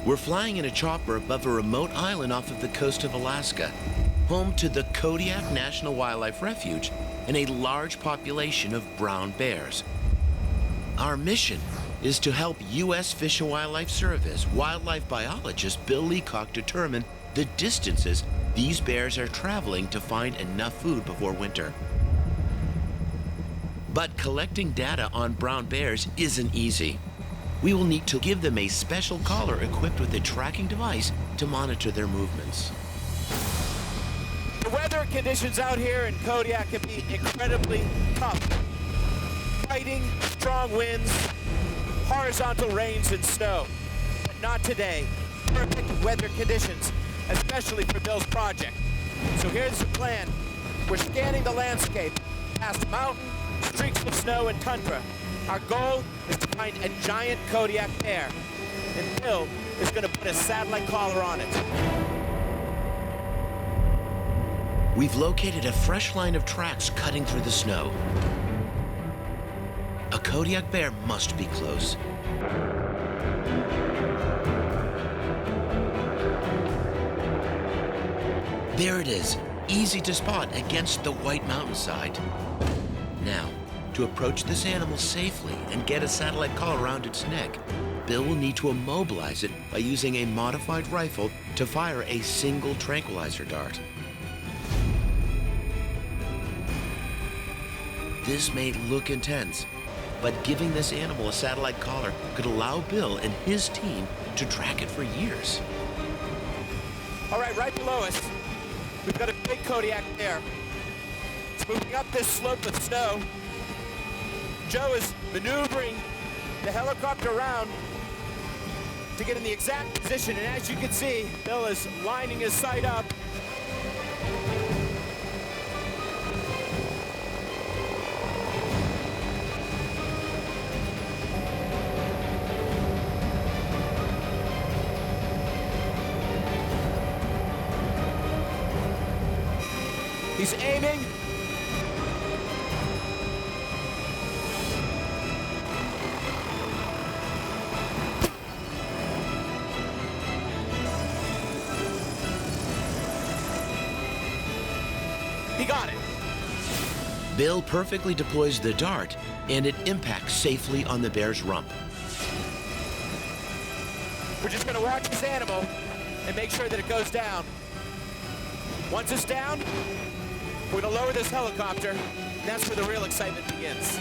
We're flying in a chopper above a remote island off of the coast of Alaska, home to the Kodiak National Wildlife Refuge and a large population of brown bears. Our mission is to help U.S. Fish and Wildlife Service wildlife biologist Bill Leacock determine the distances these bears are traveling to find enough food before winter. But collecting data on brown bears isn't easy. We will need to give them a special collar equipped with a tracking device to monitor their movements. The weather conditions out here in Kodiak can be incredibly tough. Fighting, strong winds, horizontal rains and snow. But not today. Perfect weather conditions, especially for Bill's project. So here's the plan. We're scanning the landscape past mountain, streaks of snow and tundra. Our goal is to find a giant Kodiak bear, and Bill is going to put a satellite collar on it. We've located a fresh line of tracks cutting through the snow. A Kodiak bear must be close. There it is, easy to spot against the white mountainside. Now, to approach this animal safely and get a satellite collar around its neck, Bill will need to immobilize it by using a modified rifle to fire a single tranquilizer dart. This may look intense, but giving this animal a satellite collar could allow Bill and his team to track it for years. All right below us, we've got a big Kodiak bear. It's moving up this slope of snow. Joe is maneuvering the helicopter around to get in the exact position, and as you can see, Bill is lining his sight up. He's aiming. He got it. Bill perfectly deploys the dart, and it impacts safely on the bear's rump. We're just going to watch this animal and make sure that it goes down. Once it's down, we're going to lower this helicopter. That's where the real excitement begins.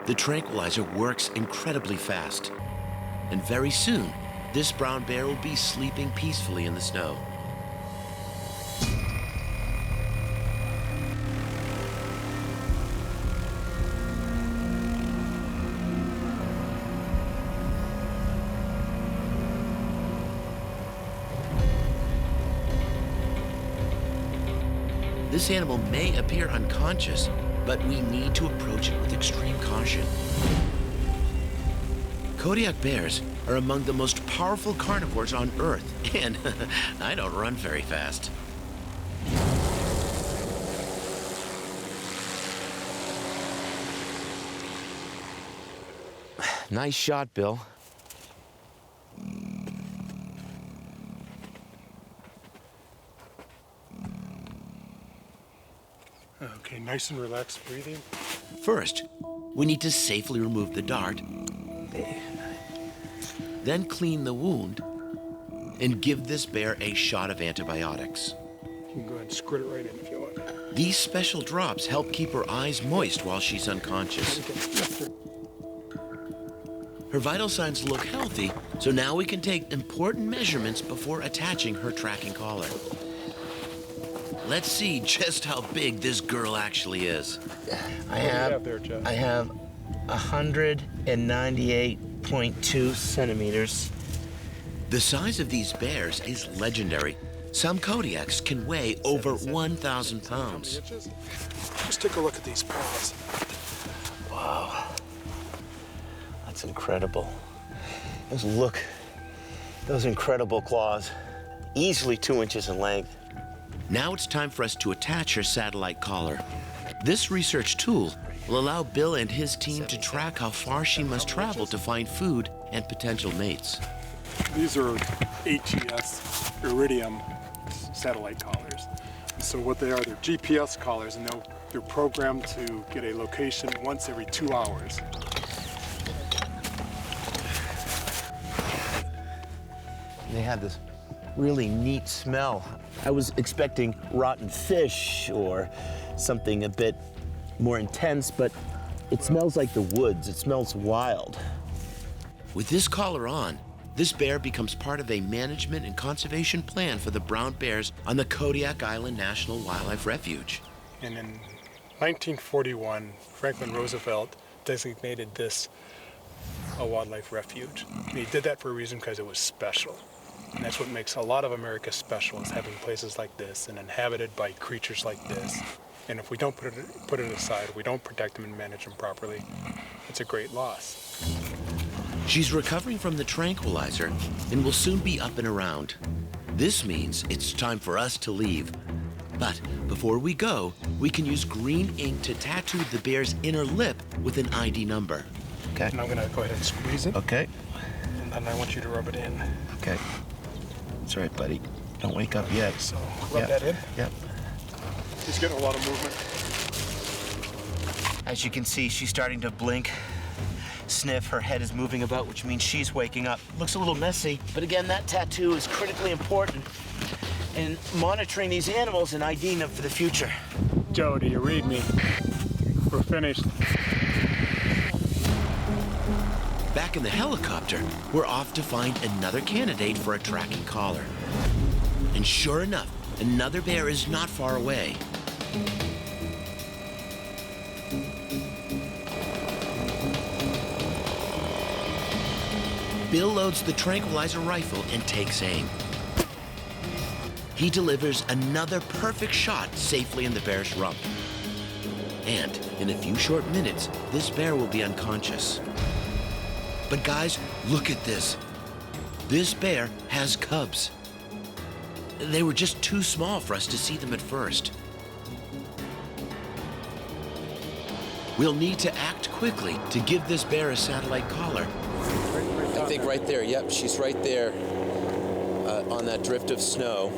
The tranquilizer works incredibly fast, and very soon, this brown bear will be sleeping peacefully in the snow. This animal may appear unconscious, but we need to approach it with extreme caution. Kodiak bears are among the most powerful carnivores on Earth, and I don't run very fast. Nice shot, Bill. Okay, nice and relaxed breathing. First, we need to safely remove the dart, then clean the wound, and give this bear a shot of antibiotics. You can go ahead and squirt it right in if you want. These special drops help keep her eyes moist while she's unconscious. Her vital signs look healthy, so now we can take important measurements before attaching her tracking collar. Let's see just how big this girl actually is. I have 198.2 centimeters. The size of these bears is legendary. Some Kodiaks can weigh over 1,000 pounds. Just take a look at these paws. Wow. That's incredible. Those incredible claws. Easily 2 inches in length. Now it's time for us to attach her satellite collar. This research tool will allow Bill and his team to track how far she must travel to find food and potential mates. These are ATS Iridium satellite collars. So what they are, they're GPS collars, and they're programmed to get a location once every 2 hours. They have this really neat smell. I was expecting rotten fish or something a bit more intense, but it smells like the woods. It smells wild. With this collar on, this bear becomes part of a management and conservation plan for the brown bears on the Kodiak Island National Wildlife Refuge. And in 1941, Franklin Roosevelt designated this a wildlife refuge. And he did that for a reason, because it was special. And that's what makes a lot of America special, is having places like this and inhabited by creatures like this. And if we don't put it aside, we don't protect them and manage them properly, it's a great loss. She's recovering from the tranquilizer and will soon be up and around. This means it's time for us to leave. But before we go, we can use green ink to tattoo the bear's inner lip with an ID number. Okay. And I'm gonna go ahead and squeeze it, Okay. and then I want you to rub it in. Okay. That's right, buddy. Don't wake up yet. So rub that in. Yep. He's getting a lot of movement. As you can see, she's starting to blink, sniff. Her head is moving about, which means she's waking up. Looks a little messy, but again, that tattoo is critically important in monitoring these animals and IDing them for the future. Joe, do you read me? We're finished. Back in the helicopter, we're off to find another candidate for a tracking collar. And sure enough, another bear is not far away. Bill loads the tranquilizer rifle and takes aim. He delivers another perfect shot safely in the bear's rump. And in a few short minutes, this bear will be unconscious. But guys, look at this. This bear has cubs. They were just too small for us to see them at first. We'll need to act quickly to give this bear a satellite collar. I think right there, yep, she's right there on that drift of snow.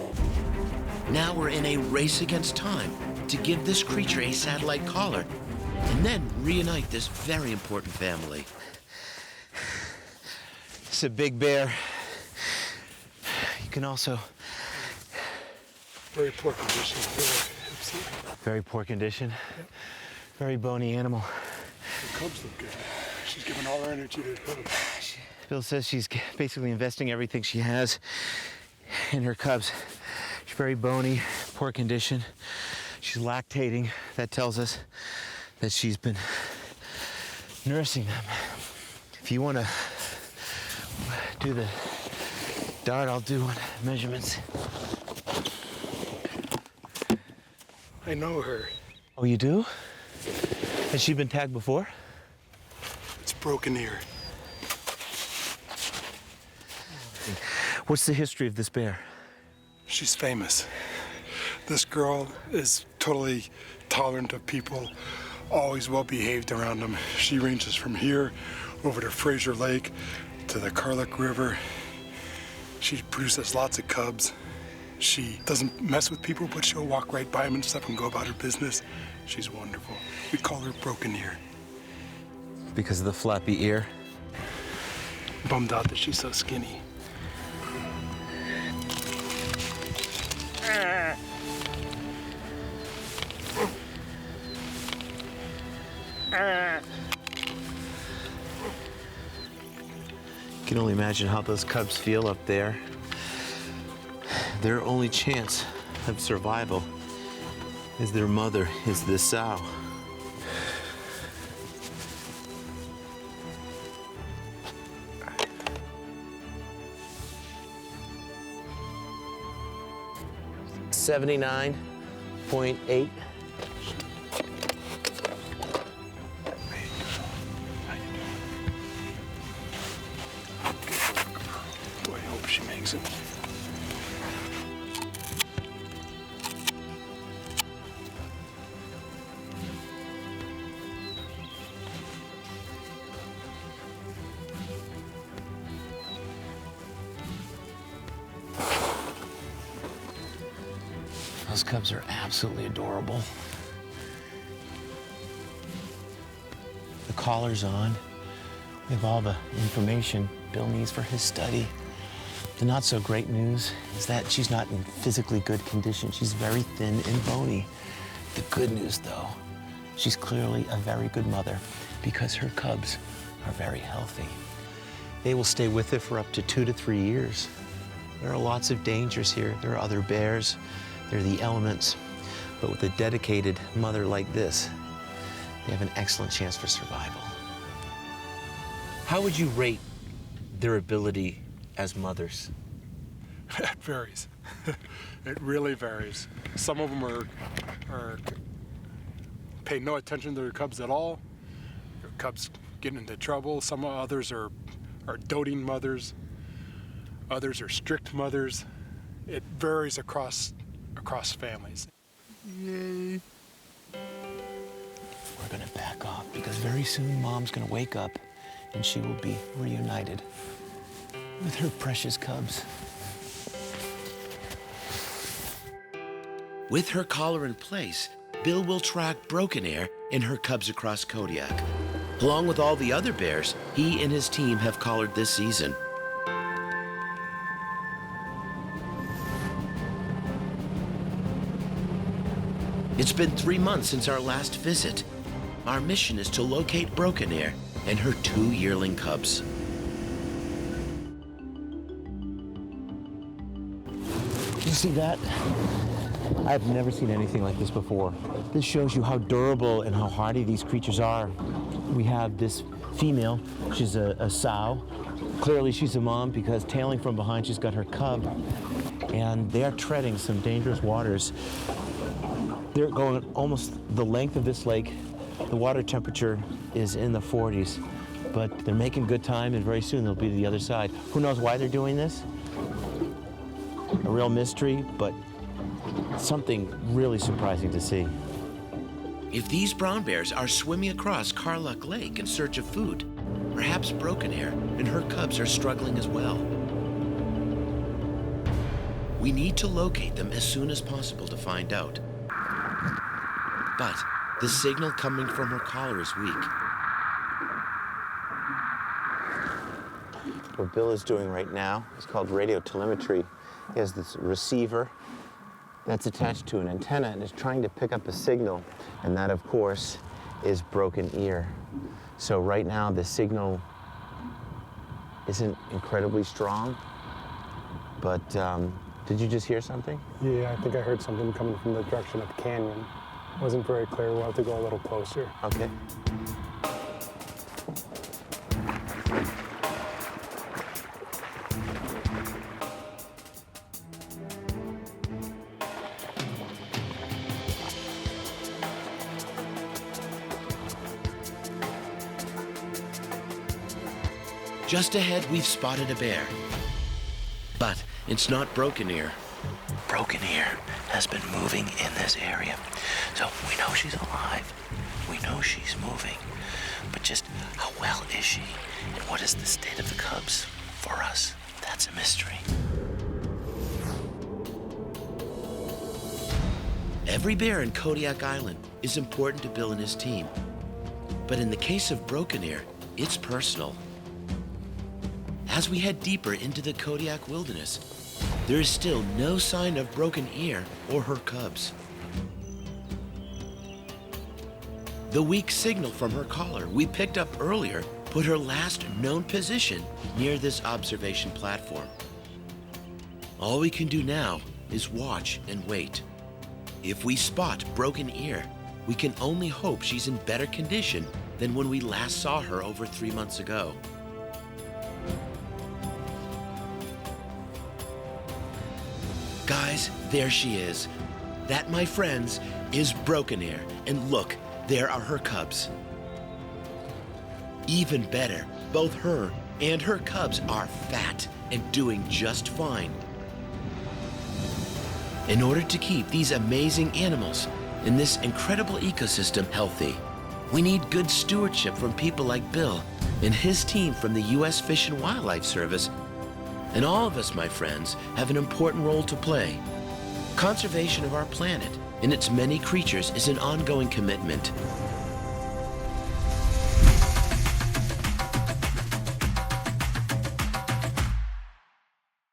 Now we're in a race against time to give this creature a satellite collar and then reunite this very important family. It's a big bear. You can also... Very poor condition. Very poor condition. Yep. Very bony animal. The cubs look good. She's giving all her energy to the cubs. Bill says she's basically investing everything she has in her cubs. She's very bony, poor condition. She's lactating. That tells us that she's been nursing them. If you want to do the dart, I'll do measurements. I know her. Oh, you do? Has she been tagged before? It's broken ear. What's the history of this bear? She's famous. This girl is totally tolerant of people, always well behaved around them. She ranges from here over to Fraser Lake to the Kodiak River. She produces lots of cubs. She doesn't mess with people, but she'll walk right by them and stuff and go about her business. She's wonderful. We call her Broken Ear. Because of the flappy ear? Bummed out that she's so skinny. You can only imagine how those cubs feel up there. Their only chance of survival is their mother, is the sow. $79.8. Boy, I hope she makes it. Those cubs are absolutely adorable. The collar's on. We have all the information Bill needs for his study. The not so great news is that she's not in physically good condition. She's very thin and bony. The good news, though, she's clearly a very good mother because her cubs are very healthy. They will stay with her for up to 2 to 3 years. There are lots of dangers here. There are other bears, there are the elements. But with a dedicated mother like this, they have an excellent chance for survival. How would you rate their ability as mothers? It varies. It really varies. Some of them are pay no attention to their cubs at all. Their cubs get into trouble. Some others are doting mothers. Others are strict mothers. It varies across families. Yay. We're gonna back off because very soon Mom's gonna wake up and she will be reunited with her precious cubs. With her collar in place, Bill will track Broken Air and her cubs across Kodiak. Along with all the other bears he and his team have collared this season. It's been 3 months since our last visit. Our mission is to locate Broken Air and her 2 yearling cubs. You see that? I've never seen anything like this before. This shows you how durable and how hardy these creatures are. We have this female, she's a sow. Clearly she's a mom because tailing from behind she's got her cub. And they're treading some dangerous waters. They're going almost the length of this lake. The water temperature is in the 40s, but they're making good time and very soon they'll be to the other side. Who knows why they're doing this? A real mystery, but something really surprising to see. If these brown bears are swimming across Karluk Lake in search of food, perhaps Broken Air and her cubs are struggling as well. We need to locate them as soon as possible to find out. But the signal coming from her collar is weak. What Bill is doing right now is called radio telemetry. He has this receiver that's attached to an antenna and is trying to pick up a signal. And that, of course, is Broken Ear. So right now, the signal isn't incredibly strong, but did you just hear something? Yeah, I think I heard something coming from the direction of the canyon. Wasn't very clear. We'll have to go a little closer. Okay. Just ahead, we've spotted a bear. But it's not Broken Ear. Broken Ear has been moving in this area. So we know she's alive. We know she's moving. But just how well is she? And what is the state of the cubs? For us, that's a mystery. Every bear in Kodiak Island is important to Bill and his team. But in the case of Broken Ear, it's personal. As we head deeper into the Kodiak wilderness, there is still no sign of Broken Ear or her cubs. The weak signal from her collar we picked up earlier put her last known position near this observation platform. All we can do now is watch and wait. If we spot Broken Ear, we can only hope she's in better condition than when we last saw her over 3 months ago. Guys, there she is. That, my friends, is Broken Ear. And look, there are her cubs. Even better, both her and her cubs are fat and doing just fine. In order to keep these amazing animals in this incredible ecosystem healthy, we need good stewardship from people like Bill and his team from the U.S. Fish and Wildlife Service. And all of us, my friends, have an important role to play. Conservation of our planet and its many creatures is an ongoing commitment.